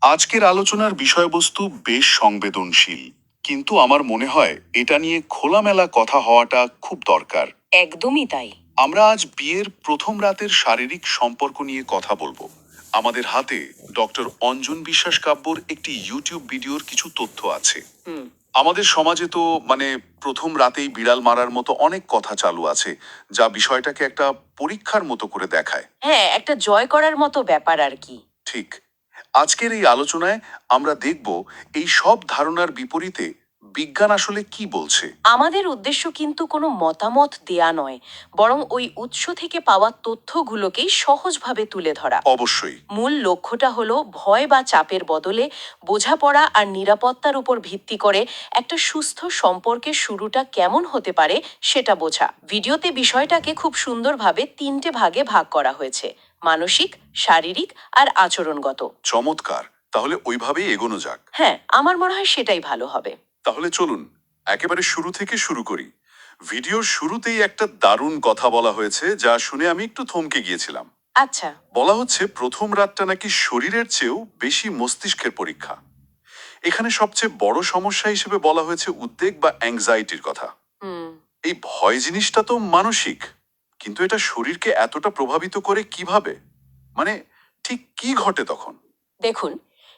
আজকের আলোচনার বিষয়বস্তু বেশ সংবেদনশীল, কিন্তু আমার মনে হয় এটা নিয়ে খোলামেলা কথা হওয়াটা খুব দরকার। একদমই তাই। আমরা আজ বিয়ের প্রথম রাতের শারীরিক সম্পর্ক নিয়ে কথা বলবো। আমাদের হাতে ডক্টর অঞ্জন বিশ্বাস কাব্যর একটি ইউটিউব ভিডিওর কিছু তথ্য আছে। হুম। আমাদের সমাজে তো প্রথম রাতেই বিড়াল মারার মতো অনেক কথা চালু আছে, যা বিষয়টাকে একটা পরীক্ষার মতো করে দেখায়। হ্যাঁ, একটা জয় করার মতো ব্যাপার আর কি। ঠিক। আজকের এই আলোচনায় আমরা দেখব এই সব ধারণার বিপরীতে বিজ্ঞান আসলে কি বলছে। আমাদের উদ্দেশ্য কিন্তু কোনো মতামত দেয়া নয়, বরং ওই উৎস থেকে পাওয়া তথ্যগুলোকেই সহজভাবে তুলে ধরা। অবশ্যই। মূল লক্ষ্যটা হলো ভয় বা চাপের বদলে বোঝাপড়া আর নিরাপত্তার উপর ভিত্তি করে একটা সুস্থ সম্পর্কের শুরুটা কেমন হতে পারে সেটা বোঝা। ভিডিওতে বিষয়টাকে খুব সুন্দরভাবে 3টে ভাগে ভাগ করা হয়েছে: মানসিক, শারীরিক আর আচরণগত। চমৎকার। তাহলে ওইভাবেই এগোনো যাক। হ্যাঁ, আমার মনে হয় সেটাই ভালো হবে। তাহলে চলুন একেবারে শুরু থেকে শুরু করি। ভিডিওর শুরুতেই একটা দারুণ কথা বলা হয়েছে, যা শুনে আমি একটু থমকে গিয়েছিলাম। আচ্ছা। বলা হচ্ছে প্রথম রাতটা নাকি শরীরের চেয়েও বেশি মস্তিষ্কের পরীক্ষা। এখানে সবচেয়ে বড় সমস্যা হিসেবে বলা হয়েছে উদ্বেগ বা অ্যাংজাইটির কথা। হুম। এই ভয় জিনিসটা তো মানসিক, কিন্তু এটা শরীরকে এতটা প্রভাবিত করে কিভাবে? মানে ঠিক কি ঘটে তখন? দেখুন,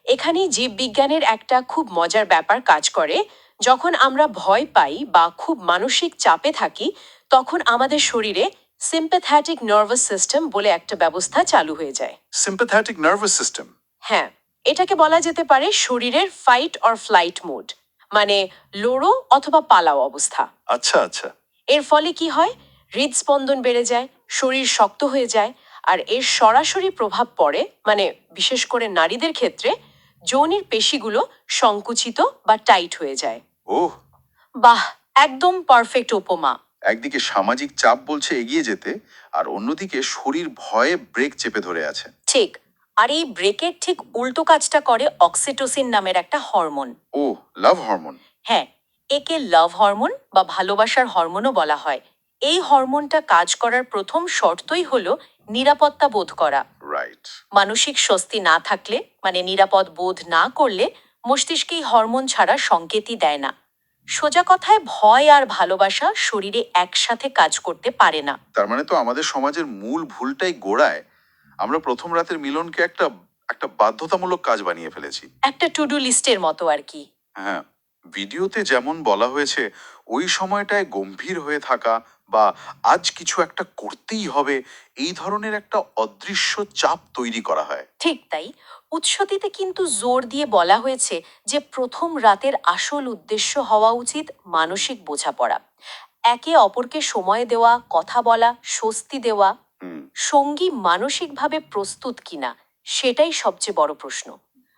এখানেই জীববিজ্ঞানের একটা খুব মজার ব্যাপার কাজ করে। যখন আমরা ভয় পাই বা খুব মানসিক চাপে থাকি, তখন আমাদের শরীরে সিম্প্যাথেটিক নার্ভাস সিস্টেম বলে একটা ব্যবস্থা চালু হয়ে যায়। Sympathetic nervous system. হ্যাঁ, এটাকে বলা যেতে পারে শরীরের ফাইট অর ফ্লাইট মোড, মানে লড়ো অথবা পালাও অবস্থা। আচ্ছা আচ্ছা। এর ফলে কি হয়? হৃদস্পন্দন বেড়ে যায়, শরীর শক্ত হয়ে যায়, আর এর সরাসরি প্রভাব পড়ে, মানে বিশেষ করে নারীদের ক্ষেত্রে যৌনির পেশিগুলো সংকুচিত বা টাইট হয়ে যায়। ওহ। বাহ, একদম পারফেক্ট উপমা। একদিকে সামাজিক চাপ বলছে এগিয়ে যেতে, আর অন্যদিকে শরীর ভয়ে ব্রেক চেপে ধরে আছে। ঠিক। আর এই ব্রেকের ঠিক উল্টো কাজটা করে অক্সিটোসিন নামের একটা হরমোন। ও, লাভ হরমোন। হ্যাঁ, একে লাভ হরমোন বা ভালোবাসার হরমোনও বলা হয়। এই হরমোনটা কাজ করার প্রথম শর্তই হলো নিরাপত্তা বোধ করা। রাইট। মানসিক স্বস্তি না থাকলে, মানে নিরাপদ বোধ না করলে, মস্তিষ্কে এই হরমোন ছাড়া সংকেতই দেয় না। সোজা কথায় ভয় আর ভালোবাসা শরীরে একসাথে কাজ করতে পারে না। তার মানে তো আমাদের সমাজের মূল ভুলটাই গোড়ায় আমরা প্রথম রাতের মিলনকে একটা একটা বাধ্যতামূলক কাজ বানিয়ে ফেলেছি। একটা টু ডু লিস্টের মতো আর কি। হ্যাঁ। ভিডিওতে যেমন বলা হয়েছে, ওই সময়টায় গম্ভীর হয়ে থাকা বা আজ কিছু একটা করতেই হবে, এই ধরনের একটা অদৃশ্য চাপ তৈরি করা হয়। ঠিক তাই। উৎসটিতে কিন্তু জোর দিয়ে বলা হয়েছে যে প্রথম রাতের আসল উদ্দেশ্য হওয়া উচিত মানসিক বোঝাপড়া। একে অপরকে সময় দেওয়া, কথা বলা, স্বস্তি দেওয়া। হুম। সঙ্গী মানসিকভাবে প্রস্তুত কিনা সেটাই সবচেয়ে বড় প্রশ্ন।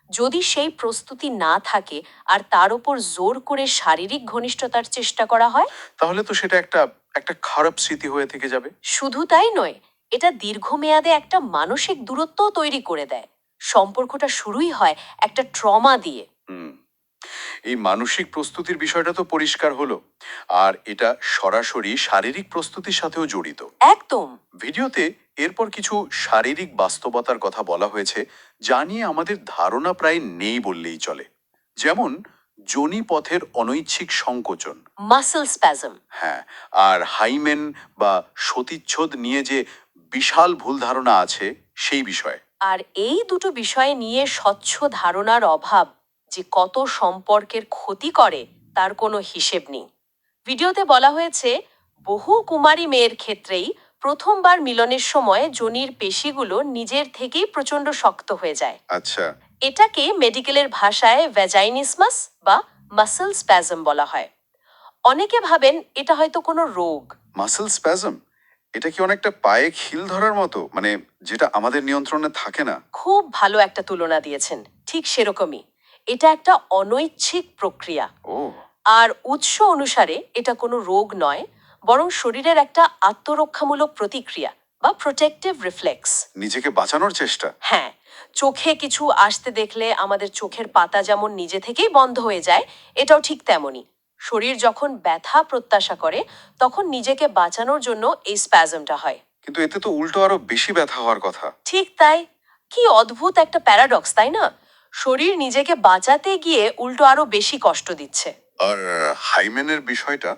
যদি সেই প্রস্তুতি না থাকে আর তার উপর জোর করে শারীরিক ঘনিষ্ঠতার চেষ্টা করা হয়, তাহলে তো সেটা একটা একটা খারাপ স্মৃতি হয়ে থেকে যাবে। শুধু তাই নয়, এটা দীর্ঘমেয়াদে একটা মানসিক দূরত্বও তৈরি করে দেয়। সম্পর্কটা শুরুই হয় একটা ট্রমা দিয়ে। হুম। এই মানসিক প্রস্তুতির বিষয়টা তো পরিষ্কার হলো, আর এটা সরাসরি শারীরিক প্রস্তুতির সাথেও জড়িত। একদম। ভিডিওতে এরপর কিছু শারীরিক বাস্তবতার কথা বলা হয়েছে, যা নিয়ে আমাদের ধারণা প্রায় নেই বললেই চলে। যেমন যোনিপথের অনৈচ্ছিক সংকোচন। Muscle spasm. হ্যাঁ। আর হাইমেন বা সতীচ্ছদ নিয়ে যে বিশাল ভুল ধারণা আছে সেই বিষয়ে। আর এই দুটো বিষয় নিয়ে স্বচ্ছ ধারণার অভাব যে কত সম্পর্কের ক্ষতি করে তার কোনো হিসেব নেই। ভিডিওতে বলা হয়েছে বহু কুমারী মেয়ের ক্ষেত্রেই প্রথমবার মিলনের সময় যোনির পেশিগুলো নিজের থেকেই প্রচণ্ড শক্ত হয়ে যায়। আচ্ছা। এটাকে মেডিকেলের ভাষায় ভ্যাজাইনিসমাস বা মাসল স্প্যাজম বলা হয়। অনেকে ভাবেন এটা হয়তো কোনো রোগ। মাসেল স্প্যাজম, এটা কি অনেকটা পায়ে খিল ধরার মতো, যেটা আমাদের নিয়ন্ত্রণে থাকে না? খুব ভালো একটা তুলনা দিয়েছেন। ঠিক সেরকমই। এটা একটা অনৈচ্ছিক প্রক্রিয়া। ও। আর উৎস অনুসারে এটা কোনো রোগ নয়, বরং শরীরের একটা আত্মরক্ষামূলক প্রতিক্রিয়া বা প্রোটেক্টিভ রিফ্লেক্স। নিজেকে বাঁচানোর চেষ্টা। হ্যাঁ, চোখে কিছু আসতে দেখলে আমাদের চোখের পাতা যেমন নিজে থেকেই বন্ধ হয়ে যায়, এটাও ঠিক তেমনই। শরীর যখন ব্যথা প্রত্যাশা করে, তখন নিজেকে বাঁচানোর জন্য এই স্প্যাজমটা হয়। কিন্তু এতে তো উল্টো আরো বেশি ব্যথা হওয়ার কথা। ঠিক তাই। কি অদ্ভুত একটা প্যারাডক্স, তাই না? শরীর নিজেকে বাঁচাতে গিয়ে উল্টো আরো বেশি কষ্ট দিচ্ছে। আর হাইমেনের বিষয়টা,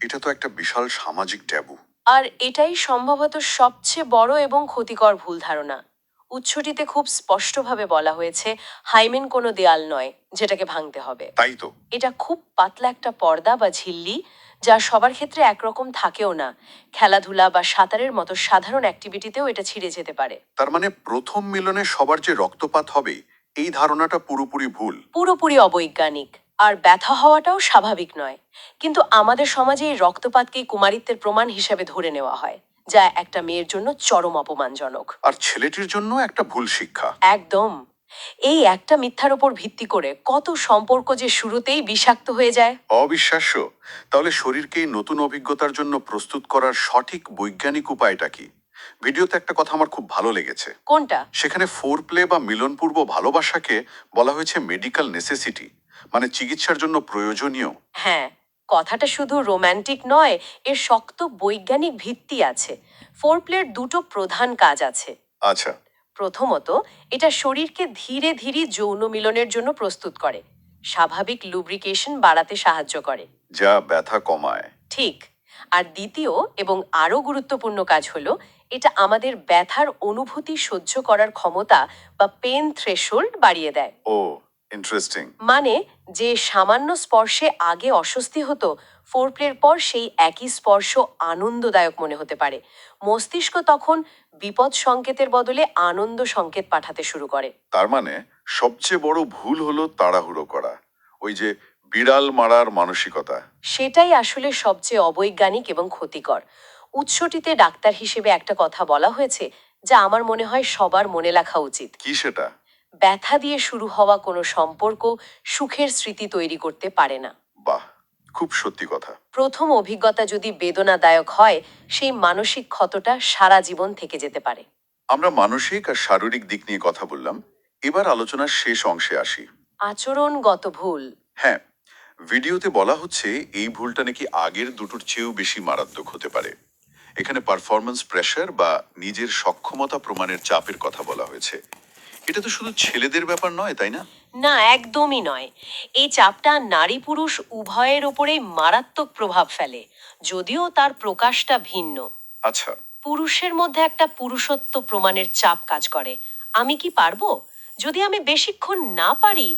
এটা তো একটা বিশাল সামাজিক ট্যাবু। আর এটাই সম্ভবত সবচেয়ে বড় এবং ক্ষতিকর ভুল ধারণা। উৎসটিতে খুব স্পষ্টভাবে বলা হয়েছে হাইমেন কোনো দেয়াল নয় যেটাকে ভাঙতে হবে। তাই তো। এটা খুব পাতলা একটা পর্দা বা ঝিল্লি, যা সবার ক্ষেত্রে একরকম থাকেও না। খেলাধুলা বা সাঁতারের মতো সাধারণ অ্যাক্টিভিটিতেও এটা ছিঁড়ে যেতে পারে। তার মানে প্রথম মিলনে সবার যে রক্তপাত হবে, এই ধারণাটা পুরোপুরি ভুল। পুরোপুরি অবৈজ্ঞানিক। আর ব্যথা হওয়াটাও স্বাভাবিক নয়। কিন্তু আমাদের সমাজে এই রক্তপাতকেই কুমারিত্বের প্রমাণ হিসেবে ধরে নেওয়া হয়, যা একটা মেয়ের জন্য চরম অপমানজনক। আর ছেলেটির জন্য একটা ভুল শিক্ষা। একদম। এই একটা মিথ্যার ওপর ভিত্তি করে কত সম্পর্ক যে শুরুতেই বিষাক্ত হয়ে যায়। অবিশ্বাস্য। তাহলে শরীরকে এই নতুন অভিজ্ঞতার জন্য প্রস্তুত করার সঠিক বৈজ্ঞানিক উপায়টা কি? ভিডিওতে একটা কথা আমার খুব ভালো লেগেছে। কোনটা? সেখানে ফোর প্লে বা মিলনপূর্ব ভালোবাসাকে বলা হয়েছে মেডিকেল নেসেসিটি, মানে চিকিৎসার জন্য প্রয়োজনীয়। হ্যাঁ, কথাটা শুধু রোম্যান্টিক নয়, এর শক্ত বৈজ্ঞানিক ভিত্তি আছে। ফোরপ্লের দুটো প্রধান কাজ আছে। আচ্ছা। প্রথমত, এটা শরীরকে ধীরে ধীরে যৌন মিলনের জন্য প্রস্তুত করে। স্বাভাবিক লুব্রিকেশন বাড়াতে সাহায্য করে। যা ব্যথা কমায়। ঠিক। আর দ্বিতীয় এবং আরও গুরুত্বপূর্ণ কাজ হলো, এটা আমাদের ব্যথার অনুভূতি সহ্য করার ক্ষমতা বা পেন থ্রেশহোল্ড বাড়িয়ে দেয়। ও, ইন্টারেস্টিং। মানে, যে সামান্য স্পর্শে আগে অস্বস্তি হতো, ফোরপ্লের পর সেই একই স্পর্শ আনন্দদায়ক মনে হতে পারে। মস্তিষ্ক তখন বিপদ সংকেতের বদলে আনন্দ সংকেত পাঠাতে শুরু করে। তার মানে সবচেয়ে বড় ভুল হলো তাড়াহুড়ো করা, ওই যে বিড়াল মারার মানসিকতা। সেটাই আসলে সবচেয়ে অবৈজ্ঞানিক এবং ক্ষতিকর। উৎসটিতে ডাক্তার হিসেবে একটা কথা বলা হয়েছে, যা আমার মনে হয় সবার মনে রাখা উচিত। কি সেটা? ব্যথা দিয়ে শুরু হওয়া কোনো সম্পর্ক সুখের স্মৃতি তৈরি করতে পারে না। বাহ, খুব সত্যি কথা। প্রথম অভিজ্ঞতা যদি বেদনাদায়ক হয়, সেই মানসিক ক্ষতটা সারা জীবন থেকে যেতে পারে। আমরা মানসিক আর শারীরিক দিক নিয়ে কথা বললাম, এবার আলোচনার শেষ অংশে আসি। আচরণগত ভুল। হ্যাঁ, ভিডিওতে বলা হচ্ছে এই ভুলটা নাকি আগের দুটোর চেয়েও বেশি মারাত্মক হতে পারে। এখানে পারফরম্যান্স প্রেশার বা নিজের সক্ষমতা প্রমাণের চাপের কথা বলা হয়েছে। এটা তো শুধু ছেলেদের ব্যাপার নয়, তাই না? না, একদমই নয়। এই চাপটা নারী পুরুষ উভয়ের ওপরেই মারাত্মক প্রভাব ফেলে, যদিও তার প্রকাশটা ভিন্ন। আচ্ছা। পুরুষের মধ্যে একটা পুরুষত্ব প্রমাণের চাপ কাজ করে। আমি কি পারবো? যদি আমি বেশিক্ষণ না পারি,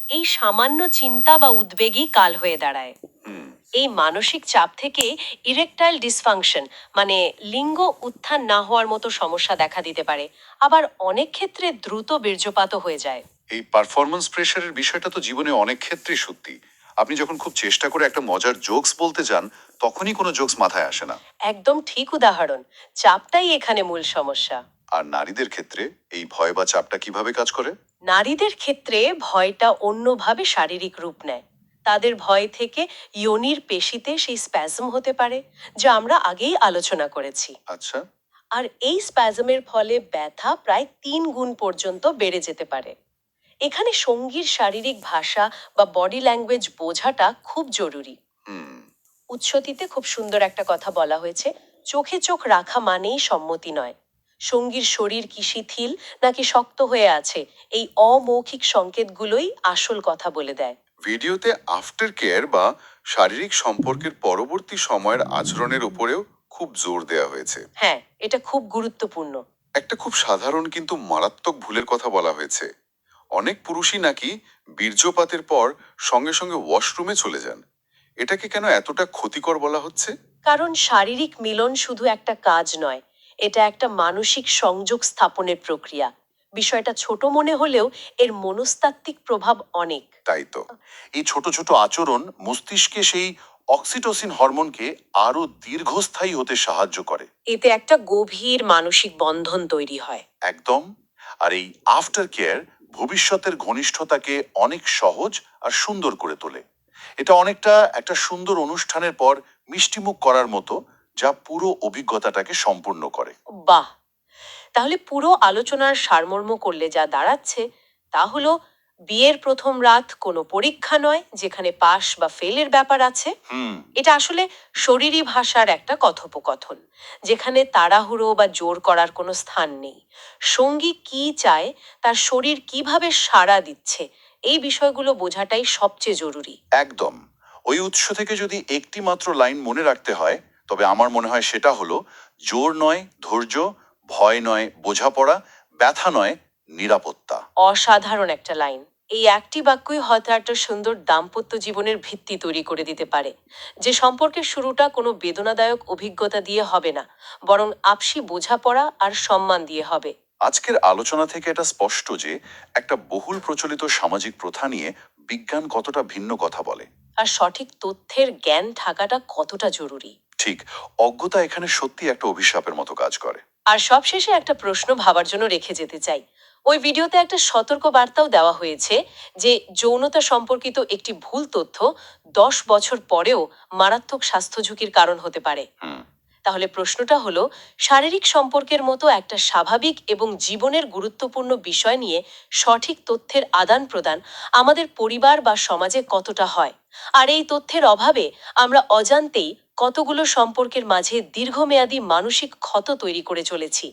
এই সামান্য চিন্তা বা উদ্বেগই কাল হয়ে দাঁড়ায়। হুম। এই মানসিক চাপ থেকে ইরেকটাইল ডিসফাংশন, মানে লিঙ্গ উত্থান না হওয়ার মতো সমস্যা দেখা দিতে পারে। আবার অনেক ক্ষেত্রে দ্রুত বীর্যপাতও হয়ে যায়। এই পারফরম্যান্স প্রেশারের বিষয়টা তো জীবনে অনেক ক্ষেত্রেই সত্যি। আপনি যখন খুব চেষ্টা করে একটা মজার জোকস বলতে যান, তখনই কোনো জোকস মাথায় আসে না। একদম ঠিক উদাহরণ। চাপটাই এখানে মূল সমস্যা। আর নারীদের ক্ষেত্রে এই ভয় বা চাপটা কিভাবে কাজ করে? নারীদের ক্ষেত্রে ভয়টা অন্যভাবে শারীরিক রূপ নেয়। তাদের ভয় থেকে ইয়োনির পেশিতে সেই স্প্যাজম হতে পারে, যা আমরা আগেই আলোচনা করেছি। আচ্ছা। আর এই স্প্যাজমের ফলে ব্যথা প্রায় 3 গুণ পর্যন্ত বেড়ে যেতে পারে। এখানে সঙ্গীর শারীরিক ভাষা বা বডি ল্যাঙ্গুয়েজ বোঝাটা খুব জরুরি। হুম। উৎসতিতে খুব সুন্দর একটা কথা বলা হয়েছে, চোখে চোখ রাখা মানেই সম্মতি নয়। সঙ্গীর শরীর কি শিথিল নাকি শক্ত হয়ে আছে, এই অমৌখিক সংকেতগুলোই আসল কথা বলে দেয়। ভিডিওতে আফটার কেয়ার বা শারীরিক সম্পর্কের পরবর্তী সময়ের আচরণের উপরেও খুব জোর দেওয়া হয়েছে। হ্যাঁ, এটা খুব গুরুত্বপূর্ণ। একটা খুব সাধারণ কিন্তু মারাত্মক ভুলের কথা বলা হয়েছে। অনেক পুরুষই নাকি বীর্যপাতের পর সঙ্গে সঙ্গে ওয়াশরুমে চলে যান। এটাকে কেন এতটা ক্ষতিকর বলা হচ্ছে? কারণ শারীরিক মিলন শুধু একটা কাজ নয়, এটা একটা মানসিক সংযোগ স্থাপনের প্রক্রিয়া। বিষয়টা ছোট মনে হলেও এর মনস্তাত্ত্বিক প্রভাব অনেক। তাই তো। এই ছোট ছোট আচরণ মস্তিষ্কে সেই অক্সিটোসিন হরমোনকে আরো দীর্ঘস্থায়ী হতে সাহায্য করে। এতে একটা গভীর মানসিক বন্ধন তৈরি হয়। একদম। আর এই আফটার কেয়ার ভবিষ্যতের ঘনিষ্ঠতাকে অনেক সহজ আর সুন্দর করে তোলে। এটা অনেকটা একটা সুন্দর অনুষ্ঠানের পর মিষ্টিমুখ করার মতো, যা পুরো অভিজ্ঞতাটাকে সম্পূর্ণ করে। বাহ! তাহলে পুরো আলোচনার সারমর্ম করলে যা দাঁড়াচ্ছে, তা হলো বিয়ের প্রথম রাত কোনো পরীক্ষা নয় যেখানে পাস বা ফেলের ব্যাপার আছে। হুম। এটা আসলে শরীরী ভাষার একটা কথোপকথন, যেখানে তাড়াহুড়ো বা জোর করার কোনো স্থান নেই। সঙ্গী কি চায়, তার শরীর কিভাবে সাড়া দিচ্ছে, এই বিষয়গুলো বোঝাটাই সবচেয়ে জরুরি। একদম। ওই উৎস থেকে যদি একটি মাত্র লাইন মনে রাখতে হয়, তবে আমার মনে হয় সেটা হলো, জোর নয় ধৈর্য, ভয় নয় বোঝাপড়া, ব্যথা নয় নিরাপত্তা। অসাধারণ একটা লাইন। এই একটি বাক্যই হয়তো একটা সুন্দর দাম্পত্য জীবনের ভিত্তি তৈরি করে দিতে পারে, যে সম্পর্কের শুরুটা কোনো বেদনাদায়ক অভিজ্ঞতা দিয়ে হবে না, বরং আপসি বোঝাপড়া আর সম্মান দিয়ে হবে। আজকের আলোচনা থেকে এটা স্পষ্ট যে একটা বহুল প্রচলিত সামাজিক প্রথা নিয়ে বিজ্ঞান কতটা ভিন্ন কথা বলে। আর সঠিক তথ্যের জ্ঞান থাকাটা কতটা জরুরি। ঠিক, অজ্ঞতা এখানে সত্যি একটা অভিশাপের মতো কাজ করে। আর সবশেষে একটা প্রশ্ন ভাবার জন্য রেখে যেতে চাই। ওই ভিডিওতে একটা সতর্ক বার্তাও দেওয়া হয়েছে যে যৌনতা সম্পর্কিত একটি ভুল তথ্য 10 বছর পরেও মারাত্মক স্বাস্থ্য ঝুঁকির কারণ হতে পারে। হুম। তাহলে প্রশ্নটা হলো, শারীরিক সম্পর্কের মতো একটা স্বাভাবিক এবং জীবনের গুরুত্বপূর্ণ বিষয় নিয়ে সঠিক তথ্যের আদান প্রদান আমাদের পরিবার বা সমাজে কতটা হয়? আর এই তথ্যের অভাবে আমরা অজান্তেই কতগুলো সম্পর্কের মাঝে দীর্ঘমেয়াদী মানসিক ক্ষত তৈরি করে চলেছি।